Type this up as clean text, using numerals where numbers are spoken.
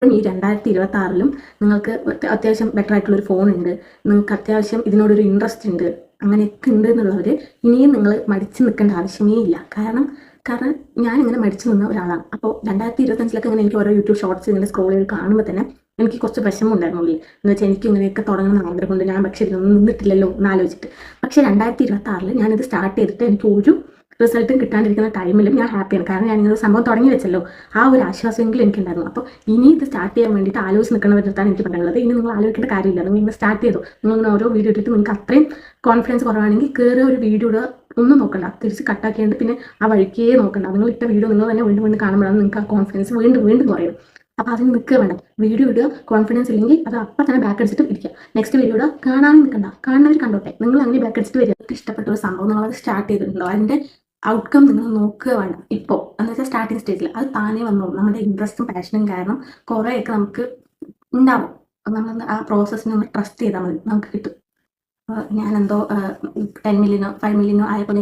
ഈ 2026-ലും നിങ്ങൾക്ക് അത്യാവശ്യം ബെറ്റർ ആയിട്ടുള്ളൊരു ഫോണുണ്ട്, നിങ്ങൾക്ക് അത്യാവശ്യം ഇതിനോടൊരു ഇൻട്രസ്റ്റ് ഉണ്ട്, അങ്ങനെയൊക്കെ ഉണ്ട് എന്നുള്ളവർ ഇനിയും നിങ്ങൾ മടിച്ചു നിൽക്കേണ്ട ആവശ്യമേ ഇല്ല. കാരണം ഞാനിങ്ങനെ മടിച്ചു നിന്ന ഒരാളാണ്. അപ്പോൾ 2025-ലൊക്കെ ഇങ്ങനെ എനിക്ക് ഓരോ യൂട്യൂബ് ഷോർട്സ് ഇങ്ങനെ സ്ക്രോൾ ചെയ്ത് കാണുമ്പോൾ തന്നെ എനിക്ക് കുറച്ച് വിഷമം ഉണ്ടായിരുന്നുള്ളൂ. എന്ന് വെച്ചാൽ എനിക്ക് ഇങ്ങനെയൊക്കെ തുടങ്ങണം ആഗ്രഹമുണ്ട്, ഞാൻ പക്ഷേ ഇതൊന്നും നിന്നിട്ടില്ലല്ലോ എന്നാലോചിച്ചിട്ട്. പക്ഷേ 2026-ൽ ഞാനിത് സ്റ്റാർട്ട് ചെയ്തിട്ട് എനിക്ക് ഒരു റിസൾട്ടും കിട്ടാണ്ടിരിക്കുന്ന ടൈമിലും ഞാൻ ഹാപ്പിയാണ്. കാരണം ഞാൻ ഇങ്ങനെ സംഭവം തുടങ്ങി വെച്ചല്ലോ, ആ ഒരു ആശ്വാസമെങ്കിലും എനിക്കുണ്ടായിരുന്നു. അപ്പോൾ ഇനി ഇത് സ്റ്റാർട്ട് ചെയ്യാൻ വേണ്ടിയിട്ട് ആലോചിച്ച് നിൽക്കുന്നവരടുത്താണ് എനിക്ക് പറയാനുള്ളത്. ഇനി നിങ്ങൾ ആലോചിക്കേണ്ട കാര്യമില്ല, നിങ്ങൾ ഇങ്ങനെ സ്റ്റാർട്ട് ചെയ്തു. നിങ്ങൾ ഓരോ വീഡിയോ ഇട്ടിട്ട് നിങ്ങൾക്ക് അത്രയും കോൺഫിഡൻസ് കുറവാണെങ്കിൽ കയറി ഒരു വീഡിയോ ഇടുക, ഒന്നും നോക്കണ്ട, തിരിച്ച് കട്ടാക്കിയിട്ട് പിന്നെ ആ വഴിക്കേ നോക്കണ്ട. നിങ്ങൾ ഇട്ട വീഡിയോ നിങ്ങൾ തന്നെ വീണ്ടും വീണ്ടും കാണുമ്പോഴാണ് നിങ്ങൾക്ക് ആ കോൺഫിഡൻസ് വീണ്ടും വീണ്ടും കുറയും. അപ്പോൾ അതിന് നിൽക്കുക വേണ്ട. വീഡിയോ ഇടുക, കോൺഫിഡൻസ് ഇല്ലെങ്കിൽ അത് അപ്പം തന്നെ ബാക്ക് അടിച്ചിട്ട് ഇരിക്കുക. നെക്സ്റ്റ് വീഡിയോ ഇടുക, കാണാനും നിൽക്കണ്ട, കാണുന്നവർ കണ്ടോട്ടെ. നിങ്ങൾ അങ്ങനെ ബാക്ക് അടിച്ചിട്ട് വരിക. ഇഷ്ടപ്പെട്ട ഒരു സംഭവം നിങ്ങളത് സ്റ്റാർട്ട് ചെയ്തിട്ടുണ്ടോ, അതിൻ്റെ ഔട്ട്കം നിങ്ങൾ നോക്കുക വേണ്ട. ഇപ്പോൾ എന്ന് വെച്ചാൽ സ്റ്റാർട്ടിങ് സ്റ്റേജിൽ അത് താനേ വന്നോളും. നമ്മുടെ ഇൻട്രസ്റ്റും പാഷനും കാരണം കുറേയൊക്കെ നമുക്ക് ഉണ്ടാവും. നമ്മൾ ആ പ്രോസസ്സിനെ ഒന്ന് ട്രസ്റ്റ് ചെയ്താൽ മതി, നമുക്ക് കിട്ടും. ഞാനെന്തോ 10 മില്യനോ 5 മില്യനോ ആയ പോലെ